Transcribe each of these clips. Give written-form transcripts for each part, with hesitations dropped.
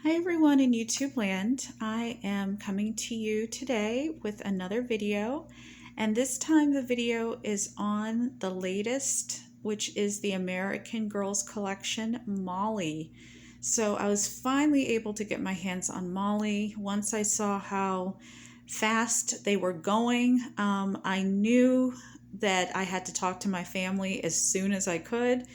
Hi everyone in YouTube land. I am coming to you today with another video, and this time the video is on the latest, which is the American Girls collection, Molly. So I was finally able to get my hands on Molly. Once I saw how fast they were going, I knew that I had to talk to my family as soon as I could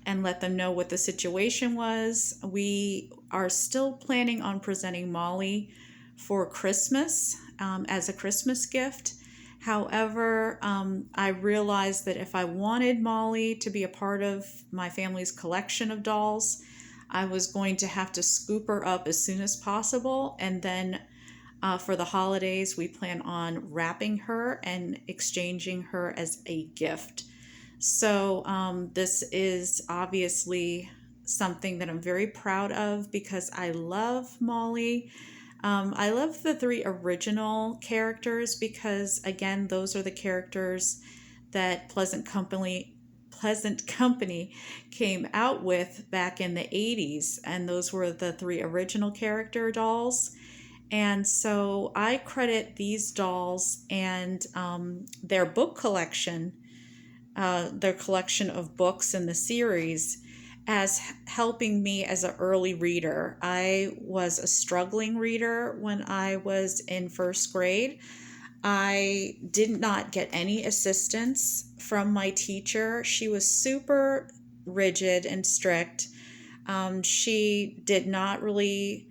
and let them know what the situation was. We are still planning on presenting Molly for Christmas as a Christmas gift. However, I realized that if I wanted Molly to be a part of my family's collection of dolls, I was going to have to scoop her up as soon as possible. And then for the holidays, we plan on wrapping her and exchanging her as a gift. So this is obviously something that I'm very proud of because I love Molly. I love the three original characters because, again, those are the characters that Pleasant Company came out with back in the 80s, and those were the three original character dolls. And so I credit these dolls and their book collection, their collection of books in the series, as helping me as an early reader. I was a struggling reader when I was in first grade. I did not get any assistance from my teacher. She was super rigid and strict. She did not really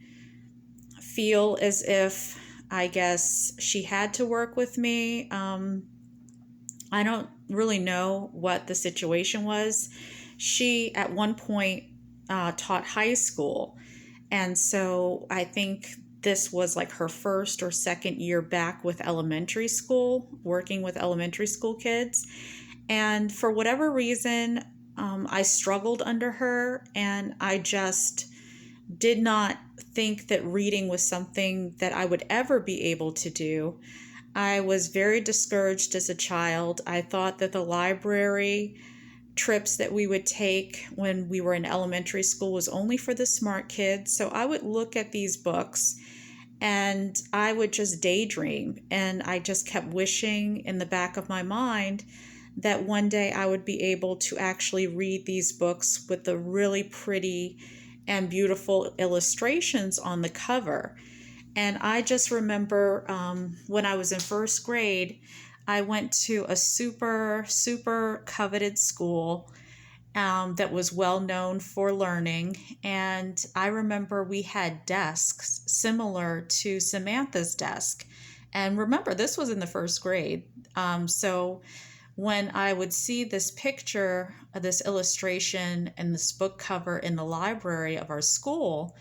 feel as if, I guess, she had to work with me. I don't really know what the situation was. She, at one point, taught high school. And so I think this was like her first or second year back with elementary school, working with elementary school kids. And for whatever reason, I struggled under her, and I just did not think that reading was something that I would ever be able to do. I was very discouraged as a child. I thought that the library trips that we would take when we were in elementary school was only for the smart kids. So I would look at these books and I would just daydream. And I just kept wishing in the back of my mind that one day I would be able to actually read these books with the really pretty and beautiful illustrations on the cover. And I just remember when I was in first grade, I went to a super, super coveted school that was well known for learning. And I remember we had desks similar to Samantha's desk. And remember, this was in the first grade. So when I would see this picture, this illustration, and this book cover in the library of our school,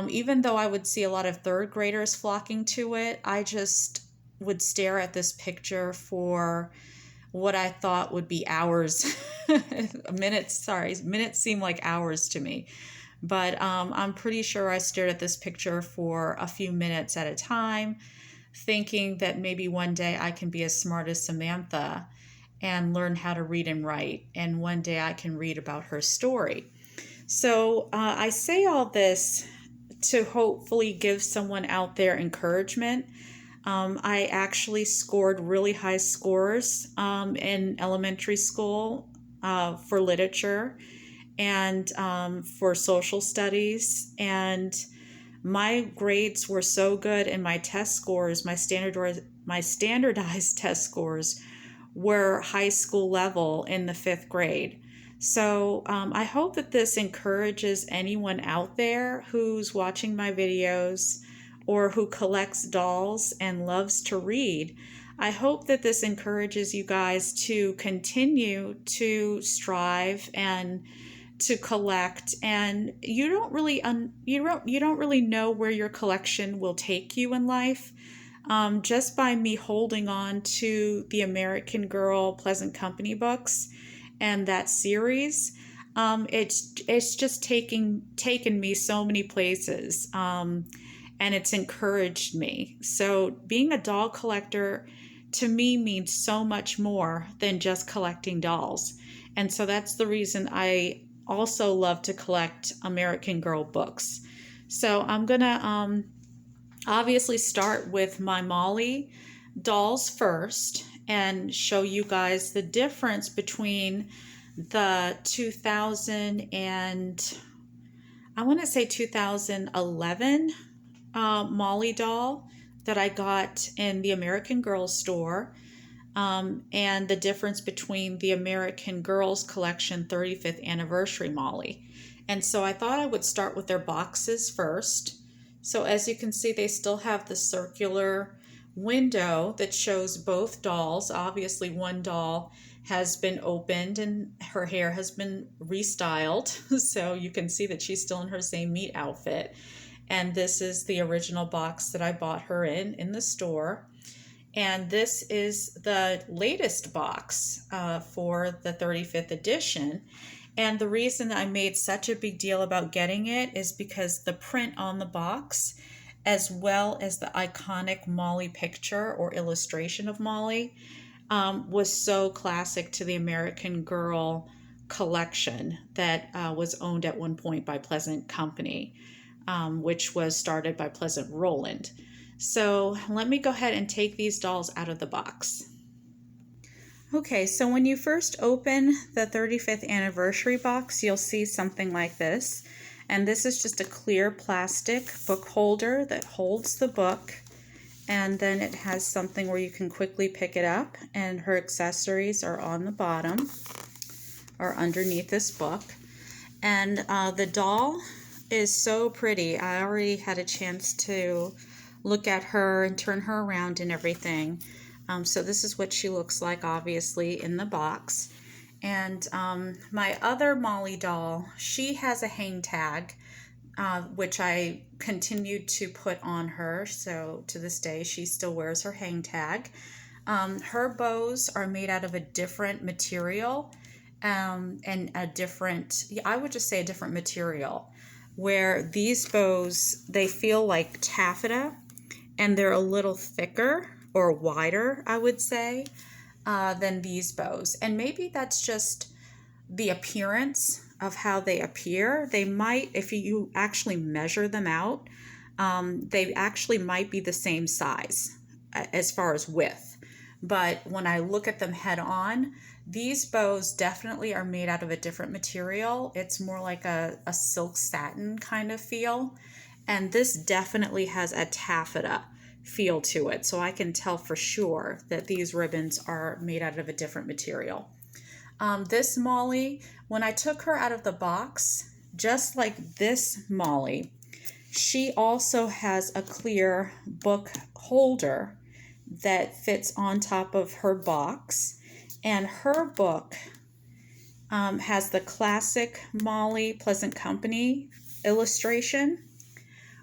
even though I would see a lot of third graders flocking to it, I just would stare at this picture for what I thought would be hours. Minutes seem like hours to me. But I'm pretty sure I stared at this picture for a few minutes at a time, thinking that maybe one day I can be as smart as Samantha and learn how to read and write, and one day I can read about her story. So I say all this to hopefully give someone out there encouragement. I actually scored really high scores in elementary school for literature and for social studies. And my grades were so good, and my test scores, my standardized test scores, were high school level in the 5th grade. So I hope that this encourages anyone out there who's watching my videos or who collects dolls and loves to read. I hope that this encourages you guys to continue to strive and to collect. And you don't really know where your collection will take you in life. Just by me holding on to the American Girl Pleasant Company books and that series, it's just taken me so many places, and it's encouraged me. So being a doll collector to me means so much more than just collecting dolls. And so that's the reason I also love to collect American Girl books. So I'm gonna obviously start with my Molly dolls first and show you guys the difference between the 2000 and I want to say 2011 Molly doll that I got in the American Girl store, and the difference between the American Girls Collection 35th Anniversary Molly. And so I thought I would start with their boxes first. So as you can see, they still have the circular window that shows both dolls. Obviously, one doll has been opened and her hair has been restyled. So you can see that she's still in her same meat outfit. And this is the original box that I bought her in the store. And this is the latest box for the 35th edition. And the reason I made such a big deal about getting it is because the print on the box, as well as the iconic Molly picture or illustration of Molly, was so classic to the American Girl collection that was owned at one point by Pleasant Company, which was started by Pleasant Rowland. So let me go ahead and take these dolls out of the box. Okay, so when you first open the 35th anniversary box, you'll see something like this. And this is just a clear plastic book holder that holds the book. And then it has something where you can quickly pick it up, and her accessories are on the bottom or underneath this book. And the doll is so pretty. I already had a chance to look at her and turn her around and everything. So this is what she looks like, obviously, in the box. And my other Molly doll, she has a hang tag, which I continued to put on her. So to this day, she still wears her hang tag. Her bows are made out of a different material, and a different, I would just say a different material, where these bows, they feel like taffeta, and they're a little thicker or wider, I would say, than these bows. And maybe that's just the appearance of how they appear. They might, if you actually measure them out, they actually might be the same size as far as width. But when I look at them head on, these bows definitely are made out of a different material. It's more like a silk satin kind of feel. And this definitely has a taffeta feel to it. So I can tell for sure that these ribbons are made out of a different material. This Molly, when I took her out of the box, just like this Molly, she also has a clear book holder that fits on top of her box. And her book has the classic Molly Pleasant Company illustration,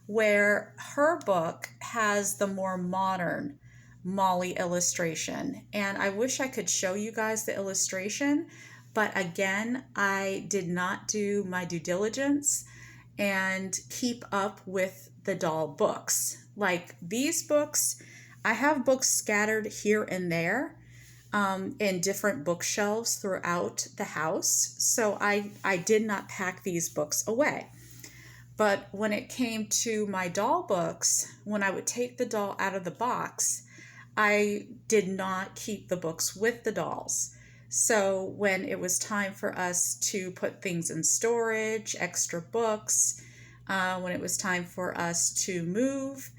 where her book has the more modern Molly illustration. And I wish I could show you guys the illustration, but again, I did not do my due diligence and keep up with the doll books. Like these books, I have books scattered here and there in different bookshelves throughout the house. So I did not pack these books away. But when it came to my doll books, when I would take the doll out of the box, I did not keep the books with the dolls. So when it was time for us to put things in storage, extra books, when it was time for us to move,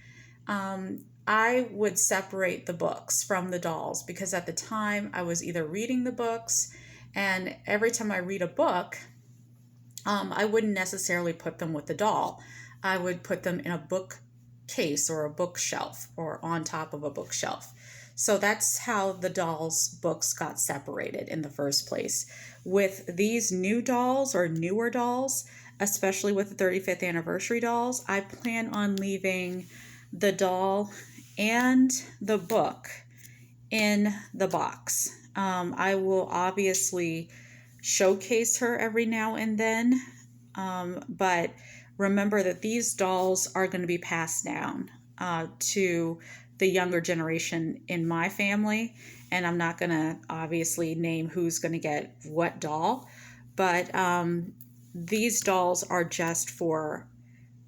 I would separate the books from the dolls, because at the time I was either reading the books, and every time I read a book, I wouldn't necessarily put them with the doll. I would put them in a bookcase or a bookshelf or on top of a bookshelf. So that's how the dolls' books got separated in the first place. With these new dolls or newer dolls, especially with the 35th anniversary dolls, I plan on leaving the doll and the book in the box. I will obviously showcase her every now and then, but remember that these dolls are going to be passed down to the younger generation in my family, and I'm not going to obviously name who's going to get what doll, but these dolls are just for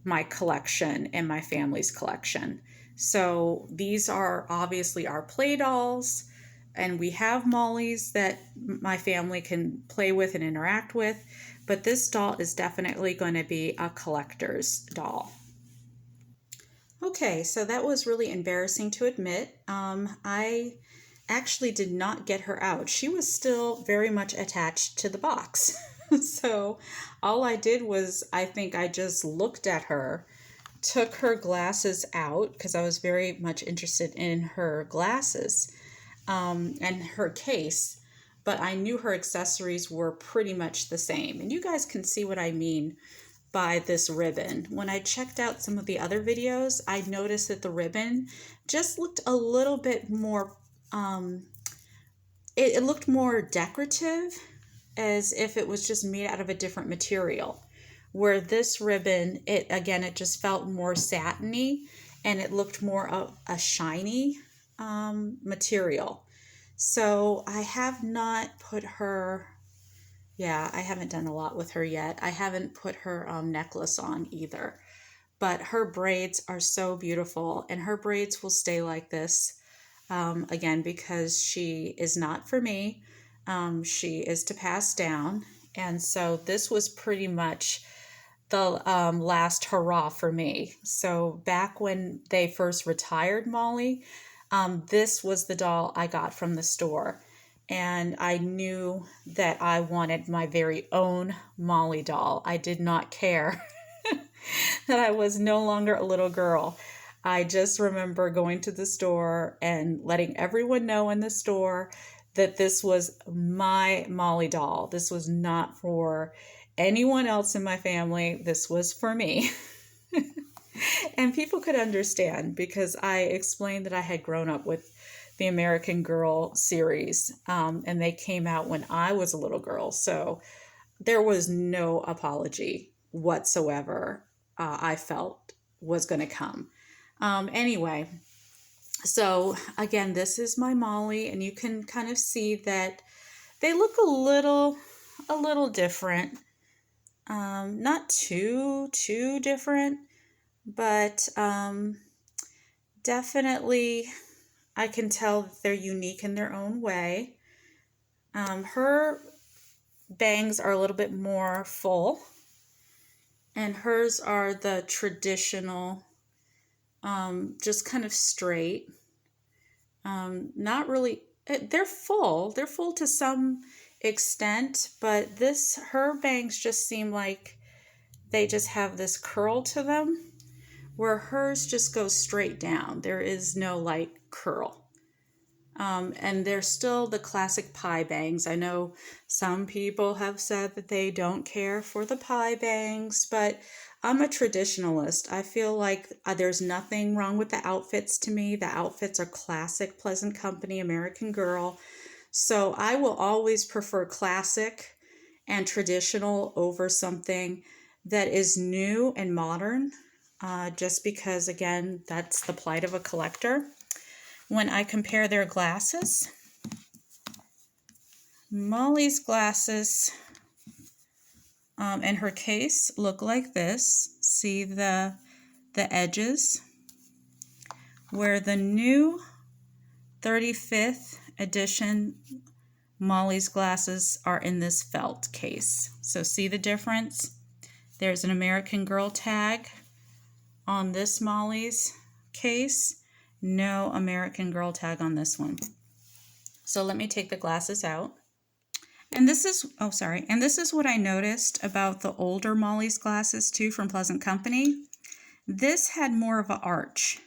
my collection and my family's collection. So these are obviously our play dolls, and we have Mollies that my family can play with and interact with, but this doll is definitely going to be a collector's doll. Okay, so that was really embarrassing to admit. I actually did not get her out. She was still very much attached to the box. So all I did was, I think I just looked at her, took her glasses out because I was very much interested in her glasses, and her case, but I knew her accessories were pretty much the same. And you guys can see what I mean by this ribbon. When I checked out some of the other videos, I noticed that the ribbon just looked a little bit more, it looked more decorative, as if it was just made out of a different material. Where this ribbon, it just felt more satiny, and it looked more of a shiny material. So I have not put her, I haven't done a lot with her yet. I haven't put her necklace on either. But her braids are so beautiful, and her braids will stay like this, again, because she is not for me. She is to pass down. And so this was pretty much the last hurrah for me. So back when they first retired Molly, this was the doll I got from the store. And I knew that I wanted my very own Molly doll. I did not care that I was no longer a little girl. I just remember going to the store and letting everyone know in the store that this was my Molly doll. This was not for anyone else in my family. This was for me. And people could understand because I explained that I had grown up with the American Girl series, and they came out when I was a little girl. So there was no apology whatsoever I felt was going to come. Anyway, so again, this is my Molly, and you can kind of see that they look a little different. Not too different, but definitely I can tell that they're unique in their own way. Her bangs are a little bit more full, and hers are the traditional, just kind of straight. Not really, they're full to some extent, but her bangs just seem like they just have this curl to them, where hers just goes straight down. There is no like curl. And they're still the classic pie bangs. I know some people have said that they don't care for the pie bangs, but I'm a traditionalist. I feel like there's nothing wrong with the outfits to me. The outfits are classic, Pleasant Company, American Girl. So I will always prefer classic and traditional over something that is new and modern, just because, again, that's the plight of a collector. When I compare their glasses, Molly's glasses and her case look like this. See the edges, where the new 35th edition Molly's glasses are in this felt case. So see the difference? There's an American Girl tag on this Molly's case. No American Girl tag on this one. So let me take the glasses out. And this is, and this is what I noticed about the older Molly's glasses too from Pleasant Company. This had more of an arch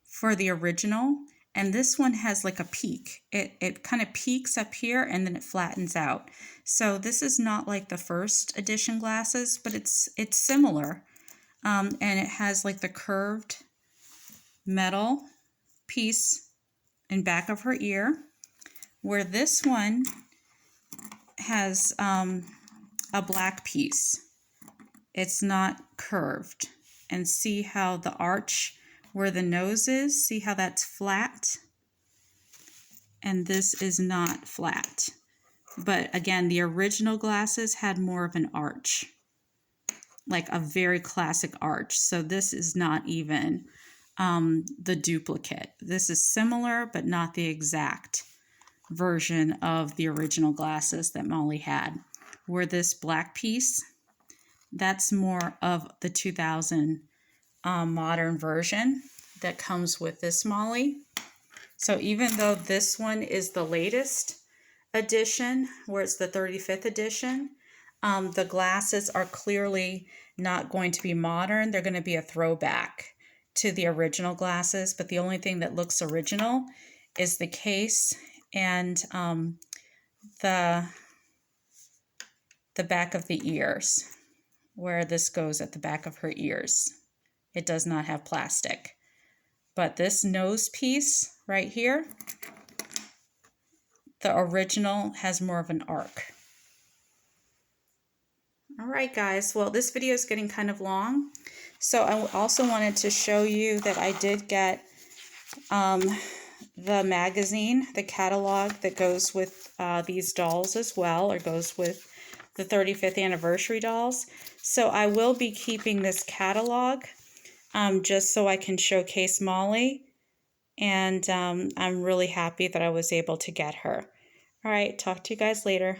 for the original, and this one has like a peak. It kind of peaks up here and then it flattens out. So this is not like the first edition glasses, but it's similar. And it has like the curved metal piece in back of her ear, where this one has a black piece. It's not curved. And see how the arch where the nose is, see how that's flat? And this is not flat. But again, the original glasses had more of an arch. like a very classic arch. So this is not even the duplicate. This is similar, but not the exact version of the original glasses that Molly had. Where this black piece, that's more of the 2000 modern version that comes with this Molly. So even though this one is the latest edition, where it's the 35th edition, the glasses are clearly not going to be modern. They're going to be a throwback to the original glasses, but the only thing that looks original is the case and the back of the ears, where this goes at the back of her ears. It does not have plastic. But this nose piece right here, the original has more of an arc. All right, guys. Well, this video is getting kind of long. So I also wanted to show you that I did get the magazine, the catalog that goes with these dolls as well, or goes with the 35th anniversary dolls. So I will be keeping this catalog just so I can showcase Molly. And I'm really happy that I was able to get her. All right, talk to you guys later.